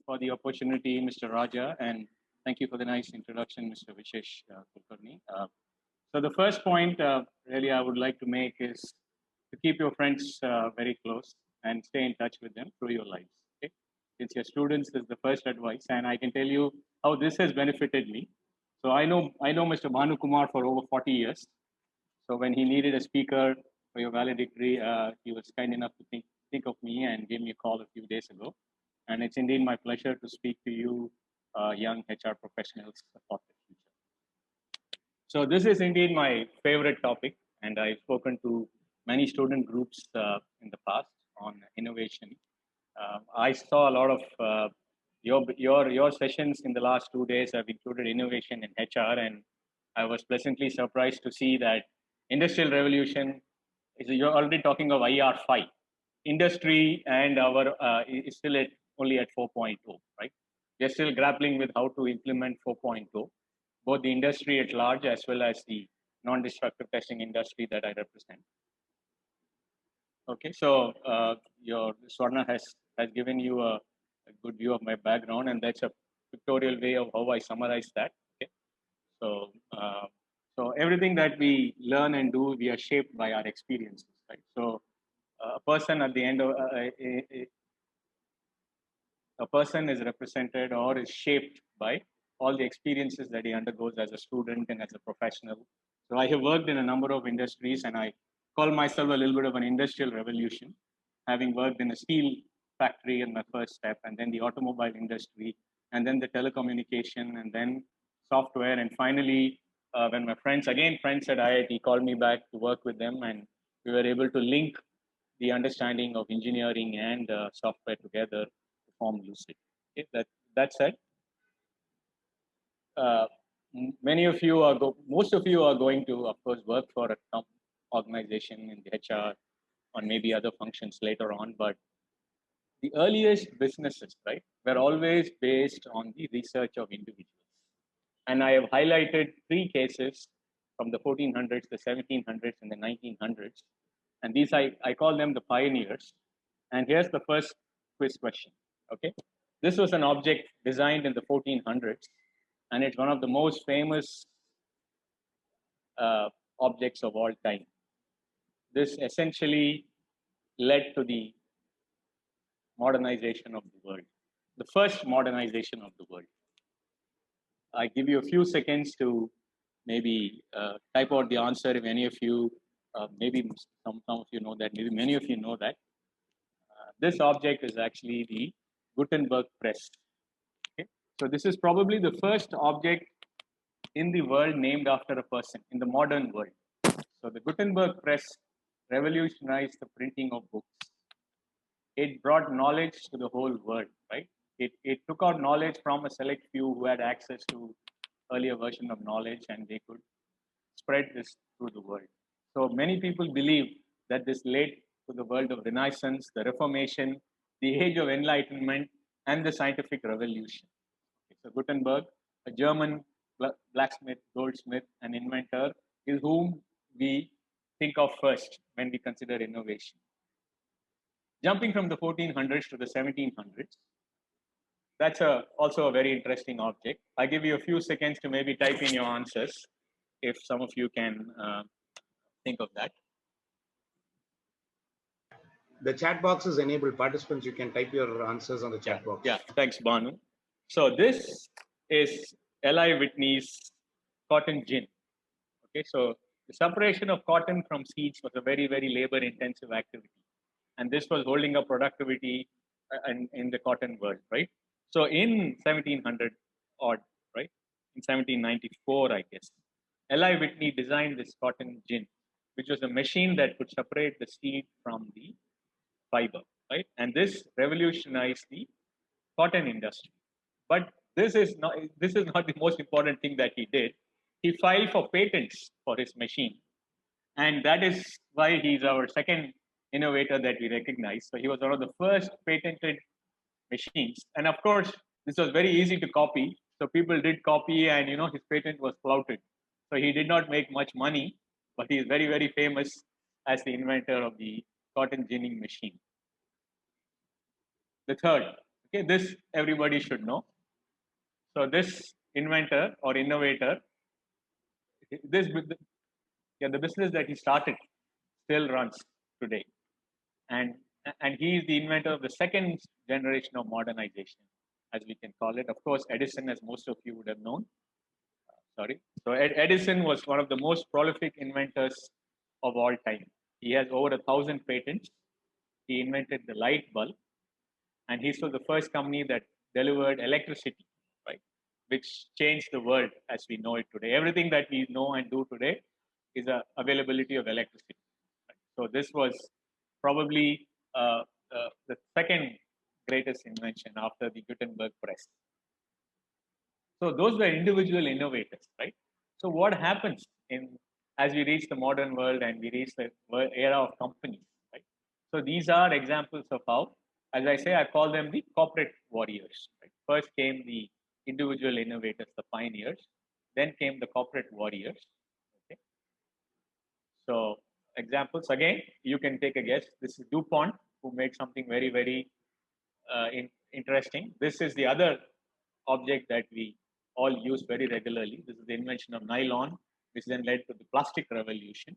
for the opportunity, Mr. Raja, and thank you for the nice introduction, Mr. Vishesh Kulkarni. So the first point really I would like to make is to keep your friends very close and stay in touch with them through your lives. Okay? Since your students is the first advice, and I can tell you how this has benefited me. So I know Mr. Bhanu Kumar for over 40 years. So when he needed a speaker for your valedictory, he was kind enough to think of me and gave me a call a few days ago. And it's indeed my pleasure to speak to you, young HR professionals about the future. So this is indeed my favorite topic, and I've spoken to many student groups in the past on innovation. I saw a lot of your sessions in the last 2 days have included innovation in HR, and I was pleasantly surprised to see that industrial revolution is you're already talking of IR5. Industry and our is still at only at 4.0, right? We're still grappling with how to implement 4.0, both the industry at large as well as the non-destructive testing industry that I represent. Okay, so your Swarna has given you a good view of my background, and that's a pictorial way of how I summarize that. Okay, so so everything that we learn and do, we are shaped by our experiences, right? So a person at the end of a person is represented or is shaped by all the experiences that he undergoes as a student and as a professional. So I have worked in a number of industries, and I call myself a little bit of an industrial revolution, having worked in a steel factory in my first step, and then the automobile industry, and then the telecommunication, and then software, and finally, when my friends at IIT called me back to work with them, and we were able to link the understanding of engineering and software together to form Lucid. Okay, that said, most of you are going to, of course, work for a organization in the HR or maybe other functions later on. But the earliest businesses, right, were always based on the research of individuals. And I have highlighted 3 cases from the 1400s, the 1700s, and the 1900s. And these I call them the pioneers. And here's the first quiz question. Okay, this was an object designed in the 1400s, and it's one of the most famous objects of all time. This essentially led to the modernization of the world, the first modernization of the world. I give you a few seconds to maybe type out the answer if any of you, maybe some of you know that, maybe many of you know that. This object is actually the Gutenberg press. Okay? So this is probably the first object in the world named after a person in the modern world. So the Gutenberg press revolutionized the printing of books. It brought knowledge to the whole world, right? It took out knowledge from a select few who had access to earlier version of knowledge, and they could spread this through the world. So many people believe that this led to the world of Renaissance, the Reformation, the Age of Enlightenment, and the Scientific Revolution. Okay, so Gutenberg, a German blacksmith, goldsmith, and inventor, is whom we think of first when we consider innovation. Jumping from the 1400s to the 1700s, that's also a very interesting object. I give you a few seconds to maybe type in your answers, if some of you can think of that. The chat box is enabled. Participants, you can type your answers on the chat box. Yeah, thanks, Banu. So this is Eli Whitney's cotton gin. Okay, so the separation of cotton from seeds was a very, very labor-intensive activity, and this was holding up productivity in the cotton world, right? So in 1700 odd, right, in 1794, I guess, Eli Whitney designed this cotton gin, which was a machine that could separate the seed from the fiber, right? And this revolutionized the cotton industry. But this is not the most important thing that he did. He filed for patents for his machine, and that is why he's our second innovator that we recognize. So he was one of the first patented machines, and of course, this was very easy to copy. So people did copy, and his patent was flouted. So he did not make much money, but he is very, very famous as the inventor of the cotton ginning machine. The third, Okay, this everybody should know. So this inventor or innovator, this yeah, the business that he started still runs today, and he is the inventor of the second generation of modernization, as we can call it. Of course, Edison, as most of you would have known. Sorry, so Edison was one of the most prolific inventors of all time. He has over 1,000 patents. He invented the light bulb, and he was the first company that delivered electricity, right, which changed the world as we know it today. Everything that we know and do today is the availability of electricity. Right? So this was probably the second greatest invention after the Gutenberg press. So those were individual innovators, right? So what happens in as we reach the modern world and we reach the era of companies, right? So these are examples of how, as I say, I call them the corporate warriors. Right? First came the individual innovators, the pioneers. Then came the corporate warriors. Okay. So examples again, you can take a guess. This is DuPont, who made something very, very interesting. This is the other object that we all use very regularly. This is the invention of nylon, which then led to the plastic revolution.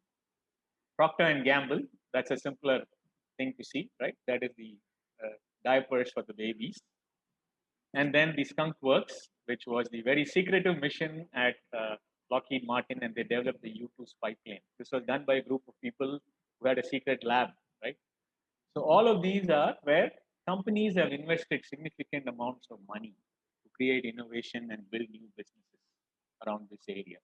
Procter and Gamble, that's a simpler thing to see, right? That is the diapers for the babies. And then the Skunk Works, which was the very secretive mission at Lockheed Martin, and they developed the U-2 spy plane. This was done by a group of people who had a secret lab, right? So all of these are where companies have invested significant amounts of money to create innovation and build new businesses around this area.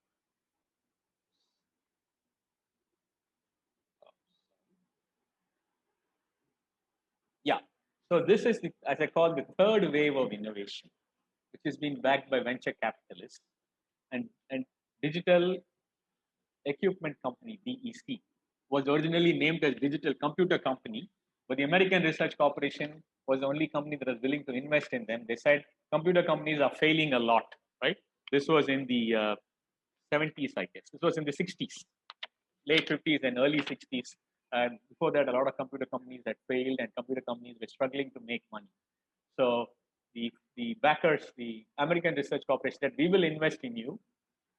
Yeah. So this is, as I call, the third wave of innovation, which is being backed by venture capitalists and digital equipment company, DEC, was originally named as Digital Computer Company, but the American Research Corporation was the only company that was willing to invest in them. They said computer companies are failing a lot, right? This was in the 70s, I guess. This was in the 60s, late 50s and early 60s. And before that, a lot of computer companies had failed and computer companies were struggling to make money. So the backers, the American Research Corporation, said, we will invest in you,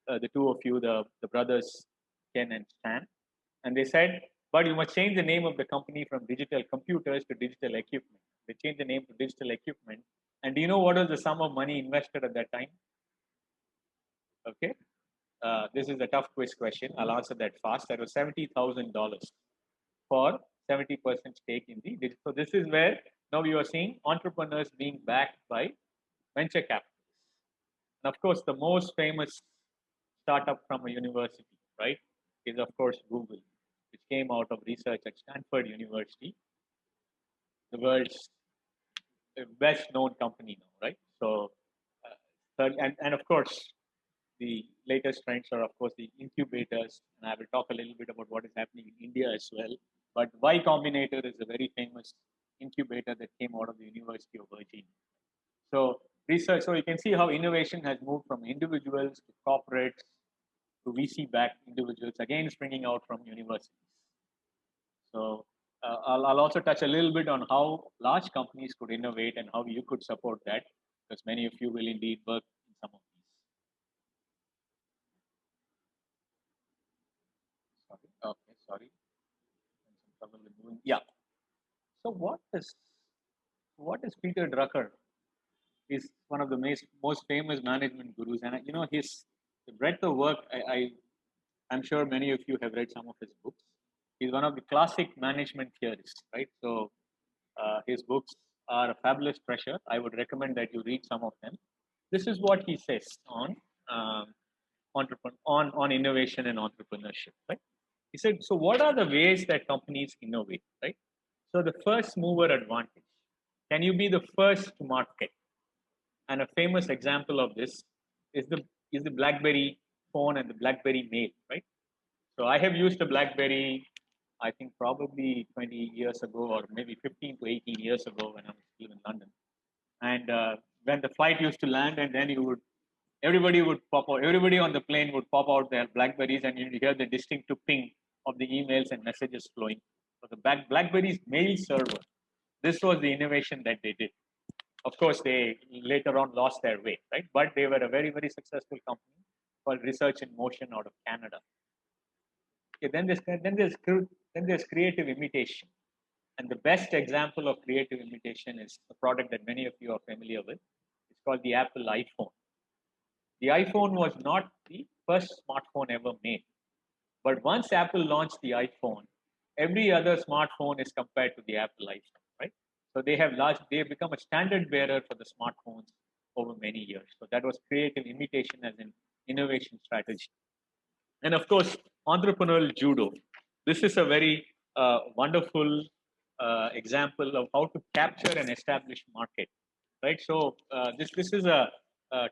the two of you, the brothers, Ken and Stan. And they said, but you must change the name of the company from digital computers to digital equipment. They changed the name to digital equipment. And do you know what was the sum of money invested at that time? Okay. This is a tough quiz question. I'll answer that fast. That was $70,000 for 70% stake in the digital. So this is where now you are seeing entrepreneurs being backed by venture capitalists. And of course, the most famous startup from a university, right, is of course Google, which came out of research at Stanford University, the world's best known company now, right? So, and of course, the latest trends are, of course, the incubators, and I will talk a little bit about what is happening in India as well. But Y Combinator is a very famous incubator that came out of the University of Virginia. So research, so you can see how innovation has moved from individuals to corporates to VC-backed individuals, again springing out from universities. So I'll also touch a little bit on how large companies could innovate and how you could support that, because many of you will indeed work in some of these. Sorry. Okay, sorry. Some trouble with moving. Yeah. So what is Peter Drucker? Is one of the most famous management gurus, and you know his the breadth of work. I'm sure many of you have read some of his books. He's one of the classic management theorists, right? So his books are a fabulous treasure. I would recommend that you read some of them. This is what he says on on innovation and entrepreneurship, right? He said, so what are the ways that companies innovate, right? So the first mover advantage. Can you be the first to market? And a famous example of this is the BlackBerry phone and the BlackBerry mail, right? So I have used a BlackBerry, I think probably 20 years ago, or maybe 15 to 18 years ago when I was still in London. And when the flight used to land, and then everybody would pop out, everybody on the plane would pop out their Blackberries, and you'd hear the distinctive ping of the emails and messages flowing. So the BlackBerry's mail server, this was the innovation that they did. Of course, they later on lost their way, right? But they were a very, very successful company called Research in Motion out of Canada. Okay, then there's creative imitation, and the best example of creative imitation is a product that many of you are familiar with. It's called the Apple iPhone. The iPhone was not the first smartphone ever made, but once Apple launched the iPhone, every other smartphone is compared to the Apple iPhone, right? So they've become a standard bearer for the smartphones over many years. So that was creative imitation as an innovation strategy. And of course, entrepreneurial judo. This is a very wonderful example of how to capture an established market, right? So this is a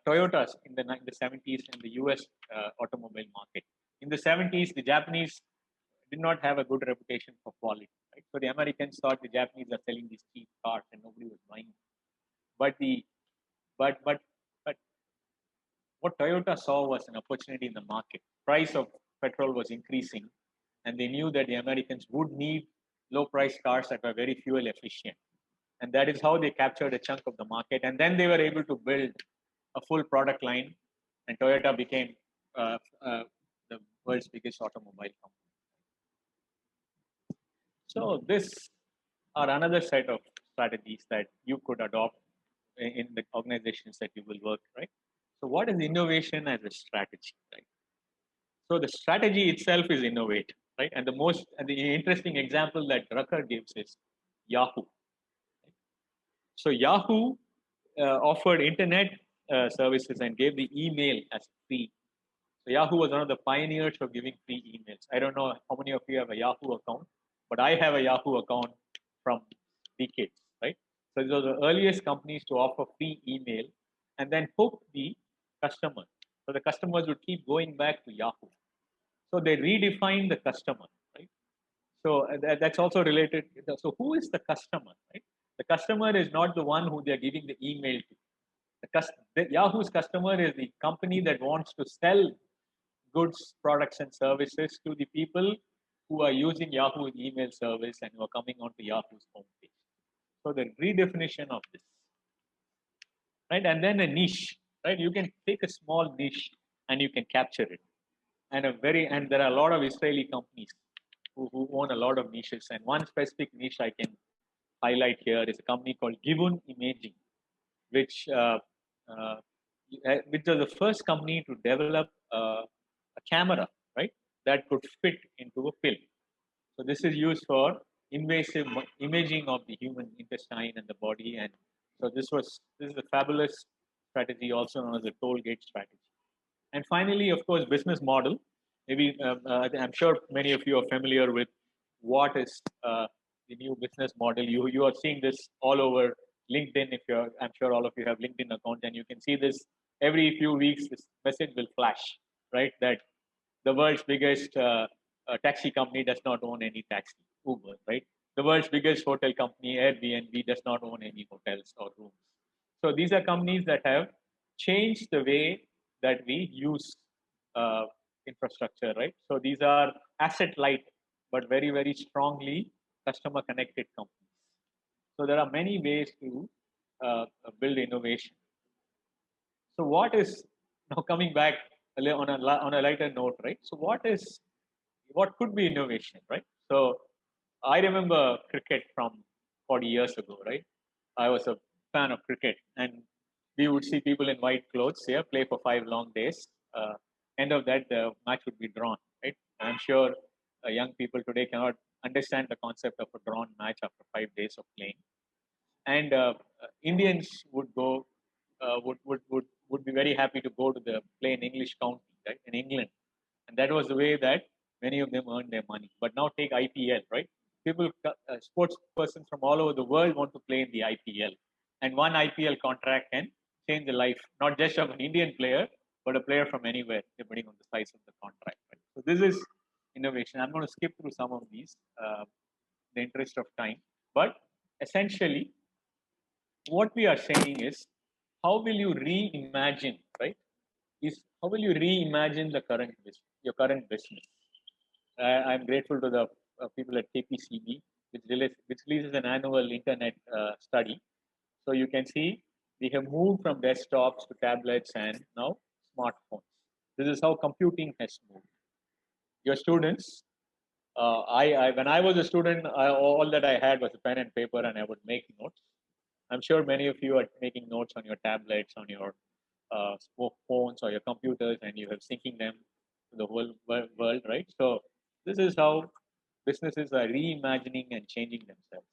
Toyota in the 70s in the U.S. Automobile market. In the 70s, the Japanese did not have a good reputation for quality, right? So the Americans thought the Japanese are selling these cheap cars and nobody was buying them. But the but what Toyota saw was an opportunity in the market. Price of petrol was increasing, and they knew that the Americans would need low-priced cars that were very fuel efficient, and that is how they captured a chunk of the market. And then they were able to build a full product line, and Toyota became uh, uh, the world's biggest automobile company. So this are another set of strategies that you could adopt in the organizations that you will work, right? So what is innovation as a strategy, right? So the strategy itself is innovate, right? And the interesting example that Drucker gives is Yahoo. So Yahoo offered internet services and gave the email as free. So Yahoo was one of the pioneers of giving free emails. I don't know how many of you have a Yahoo account, but I have a Yahoo account from decades, right? So these are the earliest companies to offer free email and then hook the customer. So the customers would keep going back to Yahoo. So they redefine the customer, right? So that's also related. So who is the customer, right? The customer is not the one who they are giving the email to. Yahoo's customer is the company that wants to sell goods, products, and services to the people who are using Yahoo email service and who are coming onto Yahoo's homepage. So the redefinition of this, right? And then a niche, right? You can take a small niche and you can capture it. And there are a lot of Israeli companies who own a lot of niches. And one specific niche I can highlight here is a company called Givun Imaging, which uh, which was the first company to develop a camera, right, that could fit into a film. So this is used for invasive imaging of the human intestine and the body. And so this is a fabulous strategy, also known as the toll gate strategy. And finally, of course, business model. Maybe I'm sure many of you are familiar with what is the new business model. You are seeing this all over LinkedIn. I'm sure all of you have LinkedIn accounts, and you can see this every few weeks. This message will flash, right? That the world's biggest taxi company does not own any taxi, Uber, right? The world's biggest hotel company, Airbnb, does not own any hotels or rooms. So these are companies that have changed the way that we use infrastructure, right? So these are asset light, but very, very strongly customer connected companies. So there are many ways to build innovation. So what is now coming back on a lighter note, right? So what could be innovation, right? So I remember cricket from 40 years ago, right? I was a fan of cricket, and we would see people in white clothes here play for 5 long days. End of that, the match would be drawn, right? I'm sure young people today cannot understand the concept of a drawn match after 5 days of playing. And Indians would be very happy to go to the play in English county, right, in England, and that was the way that many of them earned their money. But now take IPL, right? People, sports persons from all over the world want to play in the IPL, and one IPL contract can change the life not just of an Indian player, but a player from anywhere, depending on the size of the contract. Right? So this is innovation. I'm going to skip through some of these, in the interest of time, but essentially what we are saying is how will you reimagine, right? Is how will you reimagine your current business? I'm grateful to the people at KPCB, which releases an annual internet study. So you can see we have moved from desktops to tablets and now smartphones. This is how computing has moved. Your students, when I was a student, all that I had was a pen and paper, and I would make notes. I'm sure many of you are making notes on your tablets, on your phones or your computers, and you have syncing them to the whole world, right? So this is how businesses are reimagining and changing themselves.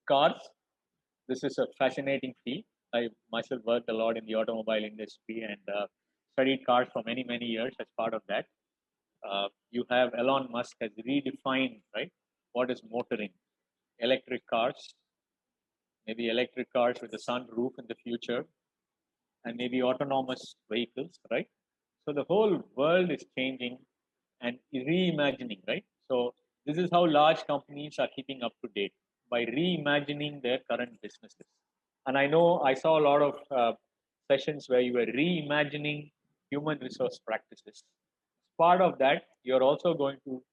Cars, this is a fascinating field. I myself worked a lot in the automobile industry and studied cars for many, many years as part of that. You have Elon Musk has redefined, right, what is motoring. Electric cars, maybe electric cars with a sunroof in the future, and maybe autonomous vehicles, right? So the whole world is changing and reimagining, right? So this is how large companies are keeping up to date by reimagining their current businesses. And I know I saw a lot of sessions where you were reimagining human resource practices. Part of that, you're also going to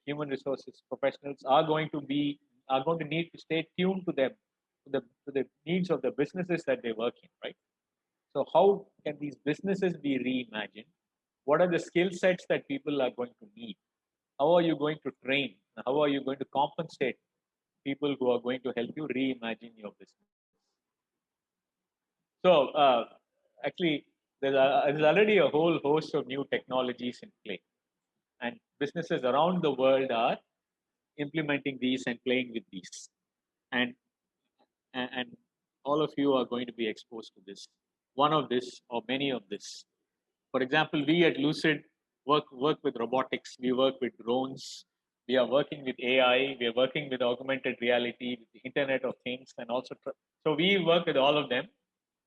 human resources professionals are going to need to stay tuned to them to the needs of the businesses that they work in, right? So how can these businesses be reimagined? What are the skill sets that people are going to need? How are you going to train? How are you going to compensate people who are going to help you reimagine your business? So actually, there's already a whole host of new technologies in play, and businesses around the world are implementing these and playing with these, and and all of you are going to be exposed to this, one of this or many of this. For example, we at Lucid work with robotics, we work with drones, we are working with AI, we are working with augmented reality, with the Internet of Things, and also so we work with all of them.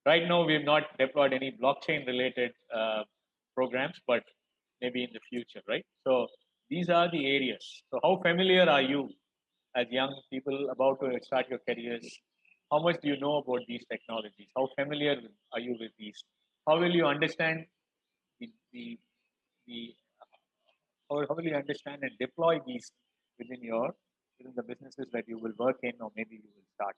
Right now, we have not deployed any blockchain related programs, but maybe in the future, right? So these are the areas. So how familiar are you as young people about to start your careers? How much do you know about these technologies? How familiar are you with these? How will you understand the, the, the how will you understand and deploy these within your within the businesses that you will work in or maybe you will start?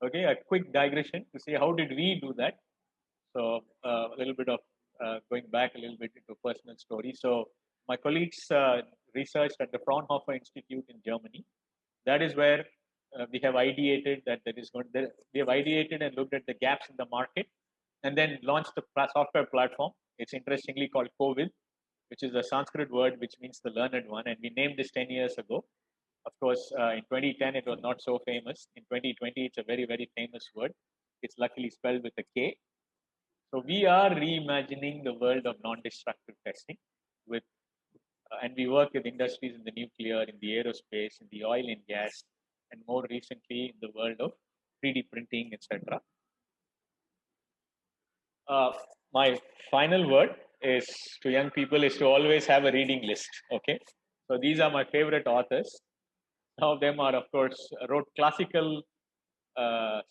Okay, a quick digression to say how did we do that. So a little bit of going back a little bit into personal story. So my colleagues researched at the Fraunhofer Institute in Germany. That is where we have ideated that we have ideated and looked at the gaps in the market, and then launched the software platform. It's interestingly called COVID, which is a Sanskrit word which means the learned one, and we named this 10 years ago. Of course, in 2010 it was not so famous. In 2020, it's a very very famous word. It's luckily spelled with a K. So we are reimagining the world of non-destructive testing with, and we work with industries in the nuclear, in the aerospace, in the oil and gas, and more recently in the world of 3D printing, etc. Uh, my final word is to young people is to always have a reading list. Okay, so these are my favorite authors. Some of them are, of course, wrote classical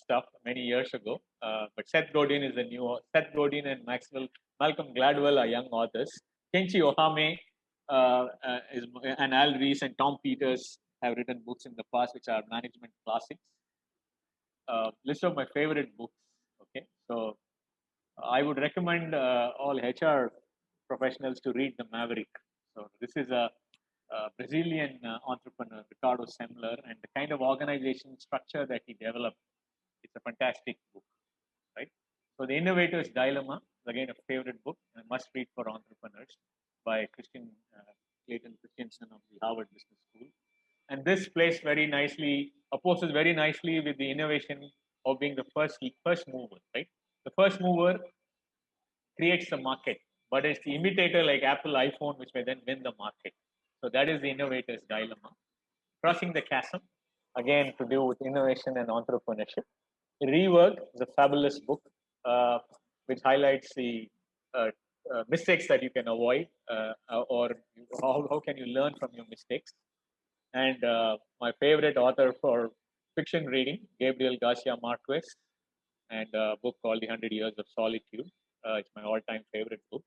stuff many years ago. But Seth Godin is the new Seth Godin and Malcolm Gladwell are young authors. Kenshi Ohame and Al Rees and Tom Peters have written books in the past, which are management classics. List of my favorite books. Okay, so I would recommend all HR professionals to read The Maverick. So this is a Brazilian entrepreneur, Ricardo Semler, and the kind of organization structure that he developed. It's a fantastic book, right? So The Innovator's Dilemma is again a favorite book, a must read for entrepreneurs by Clayton Christensen of the Harvard Business School. And this plays very nicely, opposes very nicely with the innovation of being the first mover, right? The first mover creates the market, but it's the imitator like Apple iPhone which may then win the market. So that is the innovator's dilemma. Crossing the chasm, again to do with innovation and entrepreneurship. Rework is a fabulous book which highlights the mistakes that you can avoid or how can you learn from your mistakes. And my favorite author for fiction reading, Gabriel Garcia Marquez, and a book called The 100 Years of Solitude. It's my all-time favorite book.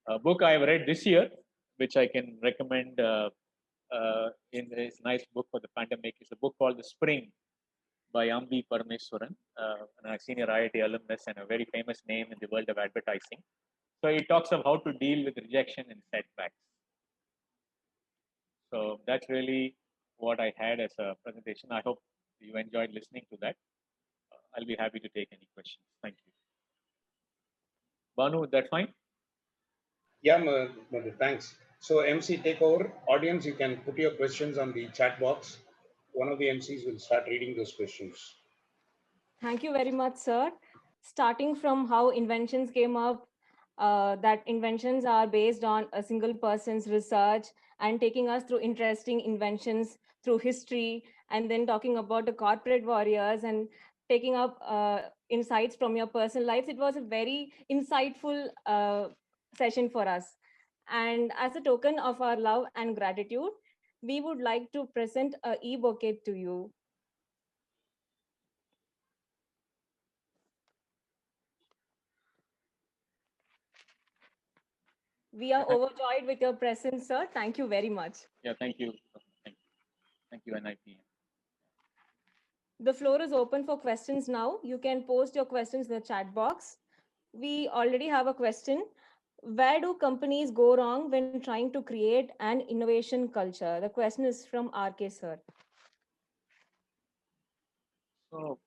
A book I have read this year, which I can recommend in this nice book for the pandemic, is a book called The Spring by Ambi Parameswaran, a senior IIT alumnus and a very famous name in the world of advertising. So it talks of how to deal with rejection and setbacks. So that's really what I had as a presentation. I hope you enjoyed listening to that. I'll be happy to take any questions. Thank you. Banu, is that fine? Yeah, Madhu, thanks. So MC, take over. Audience, you can put your questions on the chat box. One of the MCs will start reading those questions. Thank you very much, sir. Starting from how inventions came up, that inventions are based on a single person's research, and taking us through interesting inventions through history, and then talking about the corporate warriors and taking up insights from your personal lives. It was a very insightful session for us. And as a token of our love and gratitude, we would like to present a e-bouquet to you. We are overjoyed with your presence, sir. Thank you very much. Yeah, thank you. Thank you, NIPM. The floor is open for questions now. You can post your questions in the chat box. We already have a question. Where do companies go wrong when trying to create an innovation culture? The question is from RK, sir. So,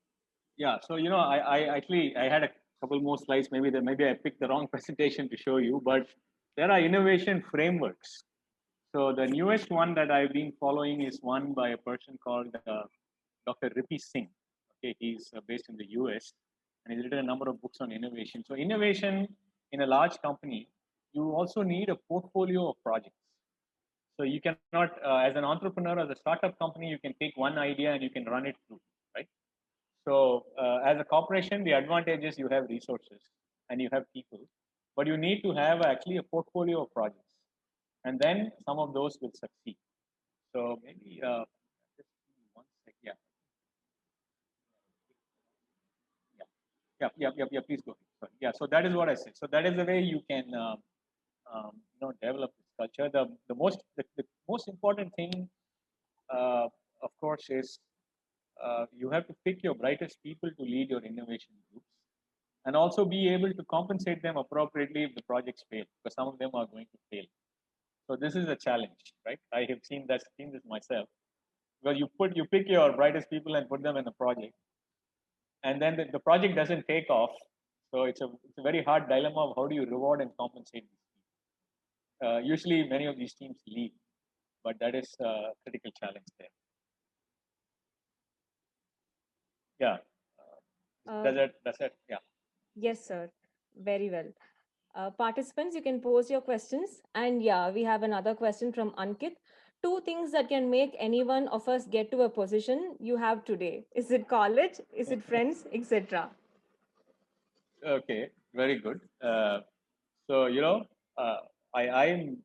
yeah, so, I actually, I had a couple more slides. Maybe I picked the wrong presentation to show you, but there are innovation frameworks. So the newest one that I've been following is one by a person called Dr. Rippy Singh. Okay, he's based in the US and he's written a number of books on innovation. So innovation in a large company, you also need a portfolio of projects. So you cannot, as an entrepreneur, as a startup company, you can take one idea and you can run it through, right? So as a corporation, the advantage is you have resources and you have people, but you need to have actually a portfolio of projects, and then some of those will succeed. So maybe just one sec. Yeah. Yeah. Please go ahead. Sorry. Yeah. So that is what I said. So that is the way you can, develop this culture. The most important thing, of course, is you have to pick your brightest people to lead your innovation groups, and also be able to compensate them appropriately if the projects fail, because some of them are going to fail. So this is a challenge, right? I have seen this myself. Well, you pick your brightest people and put them in a project, and then the project doesn't take off. So it's a very hard dilemma of how do you reward and compensate these people. Usually, many of these teams leave, but that is a critical challenge there. Yeah. Does that? Yeah. Yes, sir. Very well. Participants, you can pose your questions. And yeah, we have another question from Ankit. Two things that can make any one of us get to a position you have today. Is it college? Is it friends, etc.? Okay. Very good. So uh, I I'm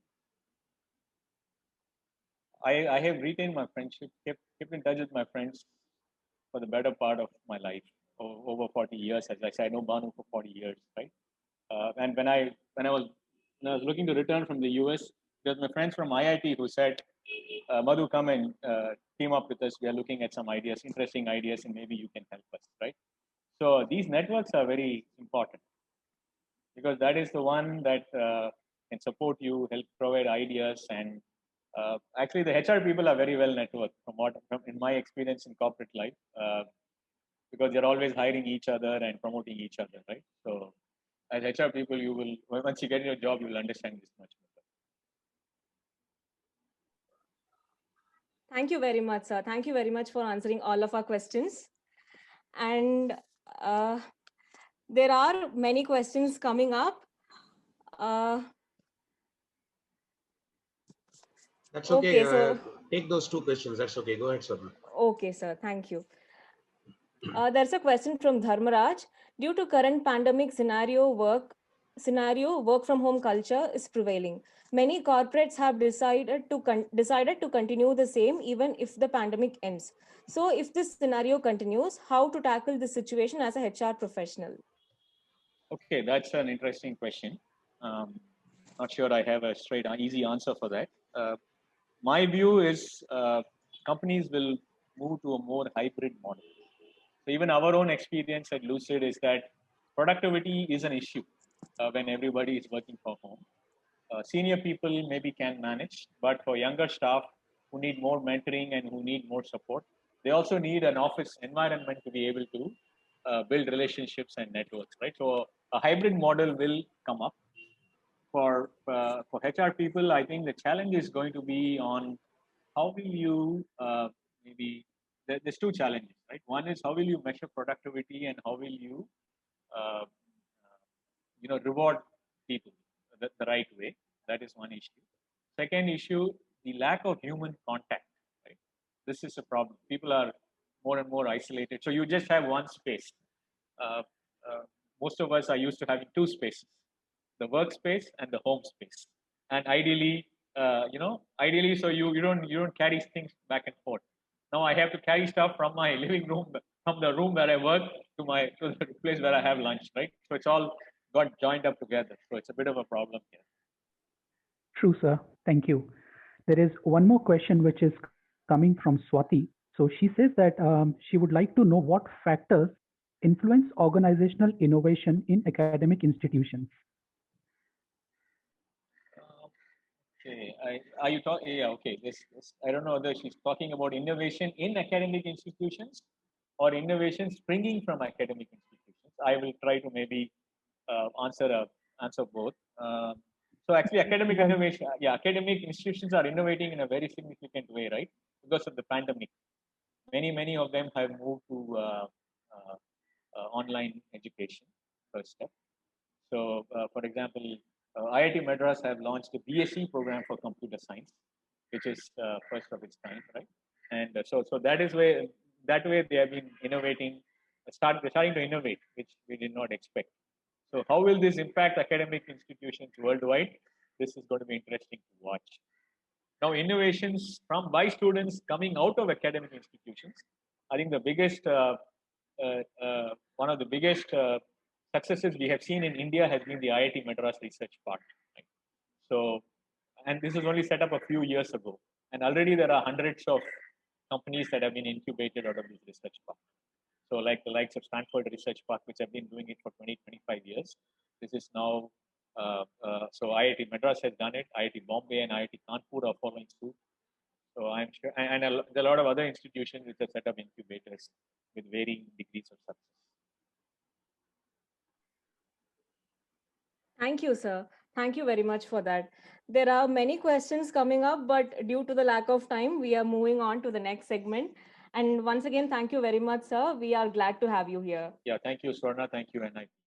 I have retained my friendship, kept in touch with my friends for the better part of my life, over 40 years. As I said, I know Banu for 40 years, right? And when I was looking to return from the US, there's my friends from IIT who said, Madhu, come and team up with us. We are looking at some ideas, interesting ideas, and maybe you can help us, right? So these networks are very important, because that is the one that can support you, help provide ideas, and actually the HR people are very well networked from in my experience in corporate life, because they're always hiring each other and promoting each other, right? So as HR people, you will, once you get your job, you will understand this much better. Thank you very much, sir. Thank you very much for answering all of our questions. And uh, there are many questions coming up. That's okay. Okay, so Take those two questions. That's okay. Go ahead, Swapna. okay, sir. Thank you. There's a question from Dharmaraj. Due to current pandemic work from home culture is prevailing. Many corporates have decided to continue the same even if the pandemic ends. So if this scenario continues, how to tackle this situation as a HR professional? Okay, that's an interesting question. Not sure I have a straight, easy answer for that. My view is companies will move to a more hybrid model. So even our own experience at Lucid is that productivity is an issue when everybody is working from home. Senior people maybe can manage, but for younger staff who need more mentoring and who need more support, they also need an office environment to be able to build relationships and networks, right? So a hybrid model will come up for HR people. I think the challenge is going to be on how will you maybe there's two challenges, right? One is how will you measure productivity and how will you uh, reward people the right way. That is one issue. Second issue, the lack of human contact, right? This is a problem. People are more and more isolated, so you just have one space. uh, uh, Most of us are used to having two spaces, the workspace and the home space. And ideally, so you don't carry things back and forth. Now I have to carry stuff from my living room, from the room where I work to the place where I have lunch, right? So it's all got joined up together. So it's a bit of a problem here. True, sir. Thank you. There is one more question which is coming from Swati. So she says that she would like to know what factors influence organizational innovation in academic institutions. Okay, are you talking? Yeah, okay. This I don't know whether she's talking about innovation in academic institutions or innovation springing from academic institutions. I will try to maybe answer both. So actually, academic innovation, yeah, academic institutions are innovating in a very significant way, right? Because of the pandemic, many of them have moved to online education. First step. So, for example, IIT Madras have launched a BSc program for computer science, which is first of its kind, right? And so that way they have been innovating. They're starting to innovate, which we did not expect. So, how will this impact academic institutions worldwide? This is going to be interesting to watch. Now, innovations from by students coming out of academic institutions. I think the biggest one of the biggest successes we have seen in India has been the IIT Madras Research Park. Right? So, and this was only set up a few years ago, and already there are hundreds of companies that have been incubated out of this research park. So, like the likes of Stanford Research Park, which have been doing it for 20, 25 years, this is now. So IIT Madras has done it. IIT Bombay and IIT Kanpur are following suit. So I'm sure, and there are a lot of other institutions which have set up incubators with varying degrees of success. Thank you, sir. Thank you very much for that. There are many questions coming up, but due to the lack of time, we are moving on to the next segment. And once again, thank you very much, sir. We are glad to have you here. Yeah, thank you, Swarna. Thank you, NIPM.